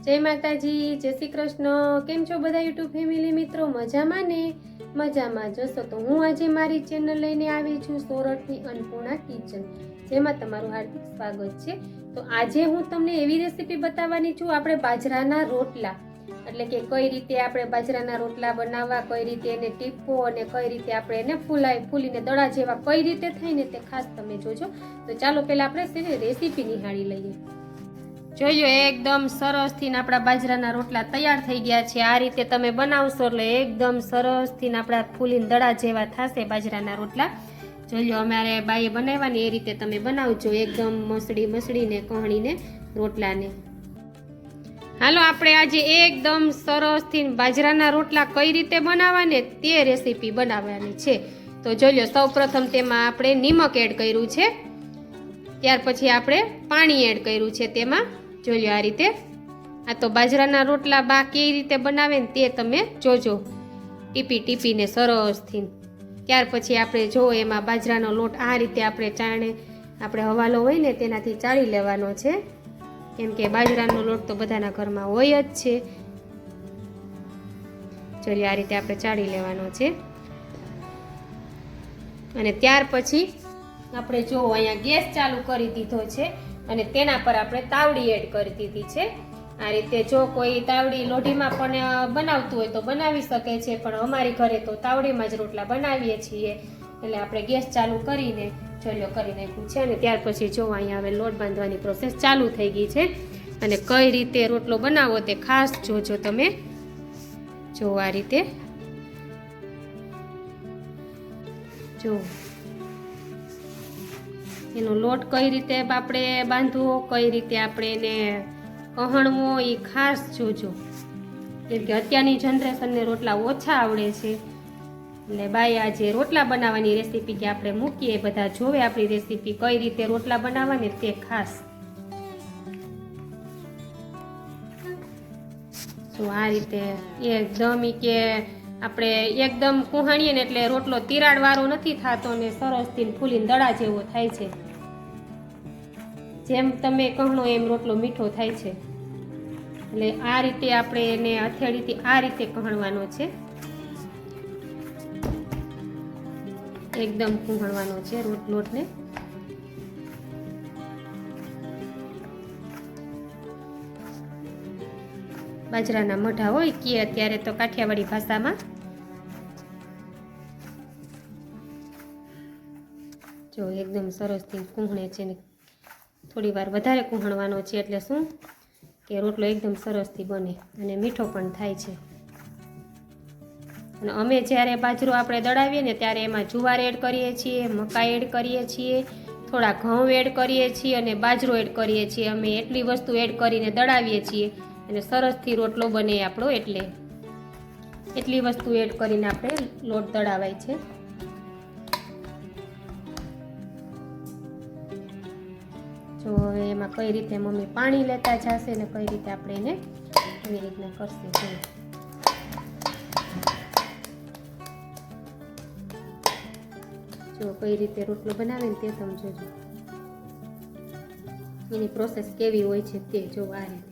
જય માતાજી, જય શ્રી કૃષ્ણ। કેમ છો બધા યુટ્યુબ ફેમિલી મિત્રો? મજામાં ને? મજામાં જશો તો હું આજે મારી ચેનલ લઈને આવી છું સોરઠની અન્નપૂર્ણા કિચન, જેમાં તમારું હાર્દિક સ્વાગત છે। તો આજે હું તમને એવી રેસીપી બતાવવાની છું, આપણે બાજરાના રોટલા, એટલે કે કઈ રીતે આપણે બાજરાના રોટલા બનાવવા, કઈ રીતે એને ટીપવો અને કઈ રીતે આપણે એને ફૂલીને દડા જેવા કઈ રીતે થાય ને તે ખાસ તમે જોજો। તો ચાલો પહેલા આપણે રેસીપી નિહાળી લઈએ। જોયો એકદમ સરસ થી આપણા બાજરાના રોટલા તૈયાર થઈ ગયા છે। આ રીતે તમે બનાવશો એટલે એકદમ સરસ થી આપણા ફૂલીને દડા જેવા થશે બાજરાના રોટલા। જોયો અમારે બાઈએ બનાવવાની એ રીતે તમે બનાવજો, એકદમ મસળીને કહણીને રોટલાને। હાલો આપણે આજે એકદમ સરસ થી બાજરાના રોટલા કઈ રીતે બનાવવાને તે રેસીપી બનાવવાની છે। તો જોયો સૌપ્રથમ તેમાં આપણે નિમક એડ કર્યું છે, ત્યાર પછી આપણે પાણી એડ કર્યું છે તેમાં। જોજો આ રીતે। આ તો બાજરાના રોટલા બા કેવી રીતે બનાવે ને તે તમે જોજો, ટીપીને સરસથી। ત્યાર પછી આપણે જો એમાં બાજરાનો લોટ આ રીતે આપણે હવાલો હોય ને તેનાથી ચાળી લેવાનો છે, કેમ કે બાજરાનો લોટ તો બધાના ઘરમાં હોય જ છે। જોજો આ રીતે આપણે ચાળી લેવાનો છે। અને ત્યાર પછી આપણે જો અહીંયા ગેસ ચાલુ કરી દીધો છે અને તેના પર આપણે તાવડી એડ કરી દીધી છે। આ રીતે જો કોઈ તાવડી લોઢીમાં પણ બનાવતું હોય તો બનાવી શકે છે, પણ અમારી ઘરે તો તાવડીમાં જ રોટલા બનાવીએ છીએ, એટલે આપણે ગેસ ચાલુ કરીને ચલો કરી નાખ્યું છે। અને ત્યાર પછી જો અહીંયા હવે લોટ બાંધવાની પ્રોસેસ ચાલુ થઈ ગઈ છે, અને કઈ રીતે રોટલો બનાવો તે ખાસ જોજો તમે। જો આ રીતે જો એનો લોટ કઈ રીતે આપણે બાંધવો, કઈ રીતે આપણે એને કહણવો એ ખાસ જોજો, કેમ કે અત્યારની જનરેશનને રોટલા ઓછા આવડે છે, એટલે બાઈ આજે રોટલા બનાવવાની રેસીપી કે આપણે મૂકીએ, બધા જોવે આપણી રેસીપી કઈ રીતે રોટલા બનાવવાની તે ખાસ। તો આ રીતે એકદમ કે આપણે એકદમ કુહાણીએ ને એટલે રોટલો તિરાડ વાળો નથી થતો ને સરસથી ફૂલીને દડા જેવો થાય છે। જેમ તમે કહણો એમ રોટલો મીઠો થાય છે, એટલે આ રીતે આપણે એને હથેળીથી આ રીતે કહણવાનો છે, એકદમ કુહણવાનો છે લોટને। બાજરાના મઢા હોય કે અત્યારે તો કાઠિયાવાડી ભાષામાં। જો એકદમ સરસથી કૂહણે છે ને થોડી વાર વધારે કૂહણવાનો છે, એટલે શું કે રોટલો એકદમ સરસથી બને અને મીઠો પણ થાય છે। અને અમે જ્યારે બાજરો આપણે દળાવીએ ને ત્યારે એમાં જુવાર એડ કરીએ છીએ, મકાઈ એડ કરીએ છીએ, થોડા ઘઉં એડ કરીએ છીએ અને બાજરો એડ કરીએ છીએ। અમે એટલી વસ્તુ એડ કરીને દળાવીએ છીએ અને સરસથી રોટલો બને આપણો, એટલે એટલી વસ્તુ એડ કરીને આપણે લોટ દળાવાય છે। જો હવે એમાં કઈ રીતે મમ્મી પાણી લેતા જશે ને કઈ રીતે આપણે એને એવી રીતના કરશે। જો કઈ રીતે રોટલો બનાવે ને તે સમજો, એની પ્રોસેસ કેવી હોય છે તે જો આ રીતે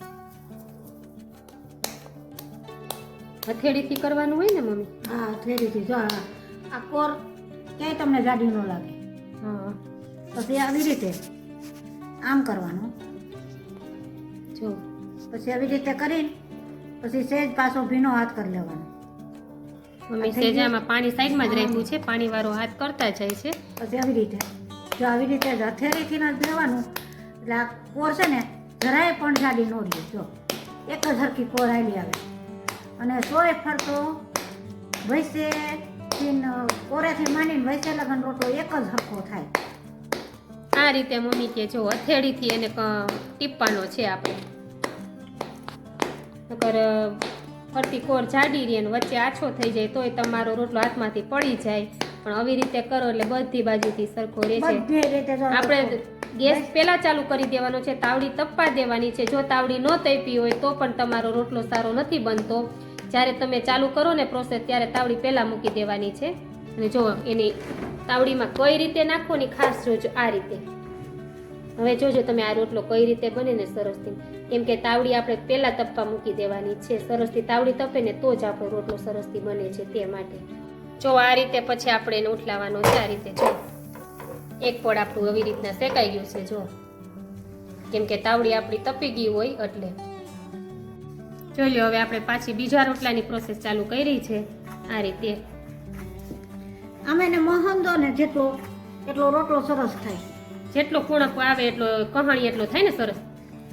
હથેળીથી કરવાનું હોય ને મમ્મી? હા, હથેળીથી। જો આ કોર ક્યાંય તમને જાડી ન લાગે। હા, પછી આવી રીતે આમ કરવાનું, જો પછી આવી રીતે કરીને પછી સહેજ પાછો ભીનો હાથ કરી લેવાનો। મમ્મી સેજામાં પાણી સાઈડમાં જ રાખ્યું છે, પાણી વાળો હાથ કરતા જાય છે। પછી આવી રીતે જો આવી રીતે હથેળીથી જ ભેળવાનું, એટલે આ કોર છે ને જરાય પણ જાડી ન રહે। જો એક જ હરખી કોર આવેલી આવે અને સોય ફરતો વૈસેથી કોરેથી માંડીને વૈસે લગન રોટલો એક જ હરખો થાય। આ રીતે મમ્મી કે જો હથેળીથી એને ટીપવાનો છે આપણે, નકર ફરતી કોર જાડી રહે ને વચ્ચે આછો થઈ જાય તોય તમારો રોટલો હાથમાંથી પડી જાય, પણ આવી રીતે કરો એટલે બધી બાજુથી સરખો રહે છે। આપણે ગેસ પહેલા ચાલુ કરી દેવાનો છે, તાવડી તપવા દેવાની છે। જો તાવડી ન તપી હોય તો પણ તમારો રોટલો સારો નથી બનતો। જ્યારે તમે ચાલુ કરો ને પ્રોસેસ ત્યારે તાવડી પહેલા મૂકી દેવાની છે। અને જો એની તાવડીમાં કઈ રીતે નાખવાની ખાસ જોજો, આ રીતે હવે જોજો તમે આ રોટલો કઈ રીતે બને ને સરસથી, કેમ કે તાવડી આપણે પહેલા તપવા મૂકી દેવાની છે. સરસથી તાવડી તપે ને તો જ આપણો રોટલો સરસથી બને છે, તે માટે જો આ રીતે પછી આપણે એને ઉઠલાવવાનો છે. આ રીતે જો એક પડ આપણું આવી રીતના શેકાઈ ગયું છે, જો કેમ કે તાવડી આપણી તપી ગઈ હોય એટલે. જોઈ લો હવે આપણે પાછી બીજા રોટલાની પ્રોસેસ ચાલુ કરી છે. આ રીતે અમે ને મોહનદો ને એટલો રોટલો સરસ થાય. જેટલો કુણપ આવે એટલો કહાણી એટલો થાય ને સરસ.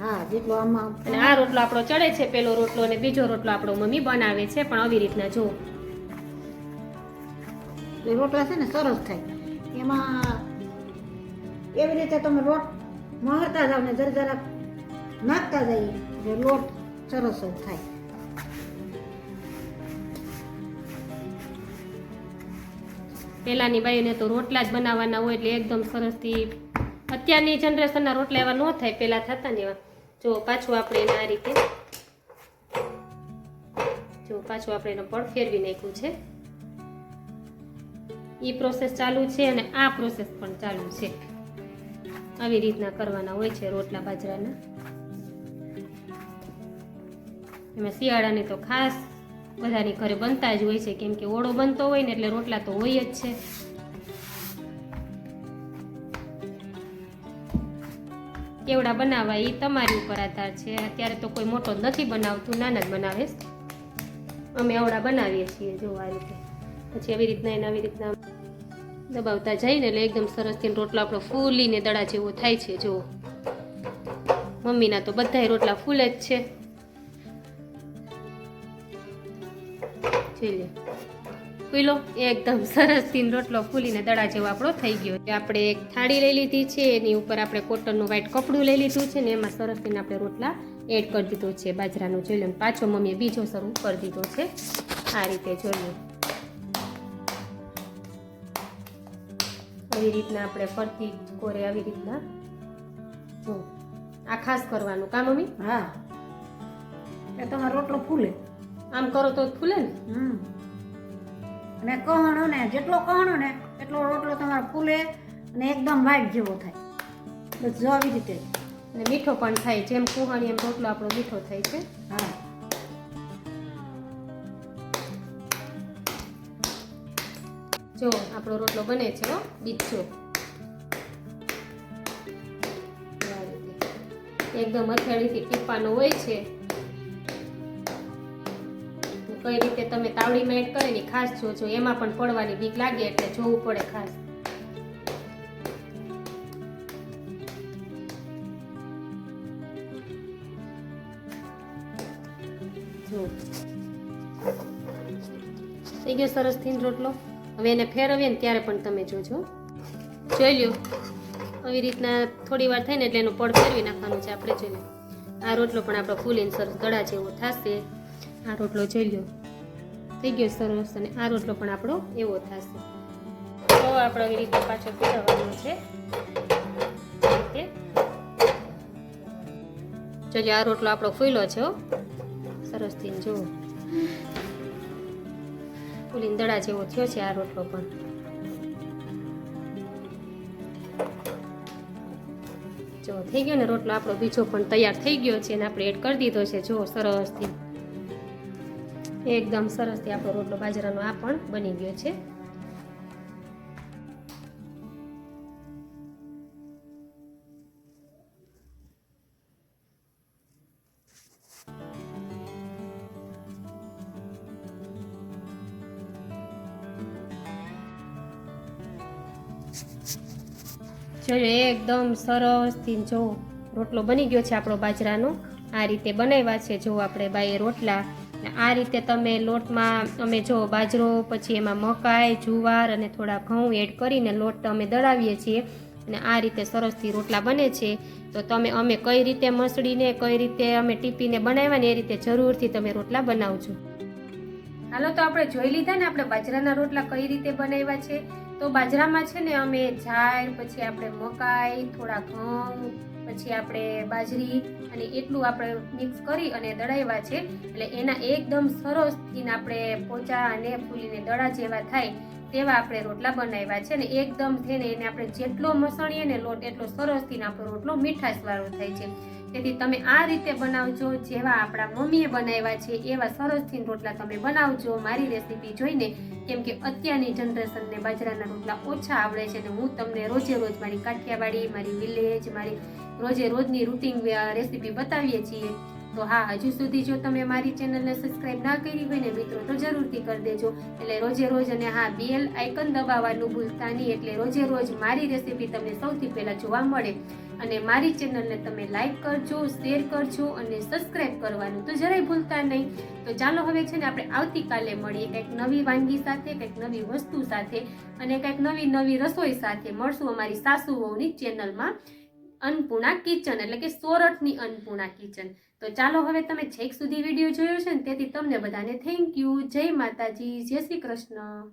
હા, જેટલો આમાં. અને આ રોટલો આપણો ચડે છે, પેલો રોટલો, અને બીજો રોટલો આપણો મમ્મી બનાવે છે, પણ આવી રીતના જો રોટલા છે ને સરસ થાય. એમાં એવી રીતે તમે લોટ મહરતા જાવ ને જરા નાખતા જઈએ એટલે લોટ સરસ જ થાય. પહેલાની બાઈને તો રોટલા જ બનાવવાના હોય એટલે એકદમ સરસથી. અત્યારની જનરેશનના રોટલા એવા ન થાય, પહેલા થતા ને એવા. જો પાછું આપણે એને આ રીતે જો પાછું આપણે એનો પડ ફેરવી નાખ્યું છે. એ પ્રોસેસ ચાલુ છે અને આ પ્રોસેસ પણ ચાલુ છે. આવી રીતના કરવાના હોય છે રોટલા બાજરાના. એમાં શિયાળાની તો ખાસ બધાની ઘરે બનતા જ હોય છે, કેમ કે ઓળો બનતો હોય ને એટલે રોટલા તો હોય જ છે. કેવડા બનાવવા એ તમારી ઉપર આધાર છે. અત્યારે તો કોઈ મોટો નથી બનાવતું, નાના જ બનાવે. અમે આવડા બનાવીએ છીએ જો આ રીતે. પછી આવી રીતના એને આવી રીતના દબાવતા જઈને એટલે એકદમ સરસથી રોટલો આપણો ફૂલીને દડા જેવો થાય છે. જો મમ્મીના તો બધાય રોટલા ફૂલે જ છે. જોઈ લે ફૂલો એકદમ સરસથી રોટલો ફૂલીને દડા જેવો આપણો થઈ ગયો. આપણે એક થાળી લઈ લીધી છે, એની ઉપર આપણે કોટનનું વ્હાઈટ કપડું લઈ લીધું છે ને એમાં સરસથી આપણે રોટલા એડ કરી દીધો છે બાજરાનો. જોઈ લો પાછો મમ્મીએ બીજો શરૂ કરી દીધો છે. આ રીતે જોઈએ આવી રીતના આપણે ફરતી કોરે આવી રીતના જો આ ખાસ કરવાનું કા મમ્મી? હા, એ તમારો રોટલો ફૂલે. આમ કરો તો ફૂલે ને. અને કહણો ને જેટલો કહણો ને એટલો રોટલો તમારો ફૂલે અને એકદમ વ્હાઈટ જેવો થાય. બસ જો આવી રીતે. અને મીઠો પણ થાય, જેમ કુહાણી એમ રોટલો આપણો મીઠો થાય છે. હા, જો આપણો રોટલો બને છે હો બીજો. એકદમ હથેળીથી ટીપવાનો હોય છે. કઈ રીતે તમે તાવડીમાં એડ કરે ને ખાસ જોજો, એમાં પણ પડવાની બીક લાગે એટલે જોવું પડે ખાસ. જો થઈ ગયો સરસથી રોટલો. હવે એને ફેરવીએ ને ત્યારે પણ તમે જોજો. જોઈ લ્યો આવી રીતના થોડી વાર થાય ને એટલે એનું પડ ફેરવી નાખવાનું છે આપણે. જોઈ લો આ રોટલો પણ આપણો ફૂલીને સરસ દડા જેવો થશે. આ રોટલો જોઈ લો થઈ ગયો સરસ, અને આ રોટલો પણ આપણો એવો થશે. તો આપણે આવી રીતે પાછો ફેરવવાનો છે. જોજો આ રોટલો આપણો ફૂલ્યો છે સરસથી. જો ફૂલીને દડા જેવો થયો છે આ રોટલો પણ. જો થઈ ગયો ને રોટલો આપણો બીજો પણ તૈયાર થઈ ગયો છે અને આપણે એડ કરી દીધો છે. જો સરસથી એકદમ સરસથી આપણો રોટલો બાજરાનો આ પણ બની ગયો છે. ચલો એકદમ સરસથી જો રોટલો બની ગયો છે આપણો બાજરાનો. આ રીતે બનાવ્યા છે જો આપણે બાએ રોટલા. આ રીતે તમે લોટમાં અમે જો બાજરો પછી એમાં મકાઈ જુવાર અને થોડા ઘઉં એડ કરીને લોટ અમે દળાવીએ છીએ અને આ રીતે સરસથી રોટલા બને છે. તો તમે અમે કઈ રીતે મસળીને કઈ રીતે અમે ટીપીને બનાવ્યા ને એ રીતે જરૂરથી તમે રોટલા બનાવજો. હાલો તો આપણે જોઈ લીધા ને આપણે બાજરાના રોટલા કઈ રીતે બનાવ્યા છે. તો બાજરામાં છે ને અમે જાર પછી આપણે મકાઈ થોડા ઘઉં પછી આપણે બાજરી અને એટલું આપણે મિક્સ કરી અને દળાવ્યા છે. એટલે એના એકદમ સરસથી આપણે પોચા અને ફૂલીને દડા જેવા થાય તેવા આપણે રોટલા બનાવ્યા છે ને એકદમ થઈને એને આપણે જેટલો મસણીએ ને લોટ એટલો સરસથી આપણો રોટલો મીઠાશવાળો થાય છે. તેથી તમે આ રીતે બનાવજો, જેવા આપણા મમ્મીએ બનાવ્યા છે એવા સરસથી રોટલા તમે બનાવજો મારી રેસીપી જોઈને. કેમ કે અત્યારની જનરેશનને બાજરાના રોટલા ઓછા આવડે છે અને હું તમને રોજે રોજ મારી કાઠિયાવાડી, મારી વિલેજ, મારી રોજે રોજની રૂટીન રેસીપી બતાવીએ છીએ. તો હા, હજુ સુધી જો તમે મારી ચેનલને સબસ્ક્રાઇબ ના કરી હોય ને મિત્રો તો જરૂરથી કરી દેજો. એટલે રોજે રોજ, અને હા, બેલ આઇકન દબાવવાનું ભૂલતા નહીં, એટલે રોજે રોજ મારી રેસીપી તમને સૌથી પહેલા જોવા મળે. અને મારી ચેનલને તમે લાઈક કરજો, શેર કરજો અને સબસ્ક્રાઇબ કરવાનું તો જરાય ભૂલતા નહીં. તો ચાલો હવે છે ને આપણે આવતીકાલે મળીએ કંઈક નવી વાનગી સાથે, કંઈક નવી વસ્તુ સાથે અને કંઈક નવી રસોઈ સાથે મળશું અમારી સાસુઓની ચેનલમાં અન્નપૂર્ણા કિચન, એટલે કે સોરઠની અન્નપૂર્ણા કિચન. તો ચાલો હવે તમે છેક સુધી વિડીયો જોયો છે ને તેથી તમને બધાને થેન્ક યુ. જય માતાજી, જય શ્રી કૃષ્ણ.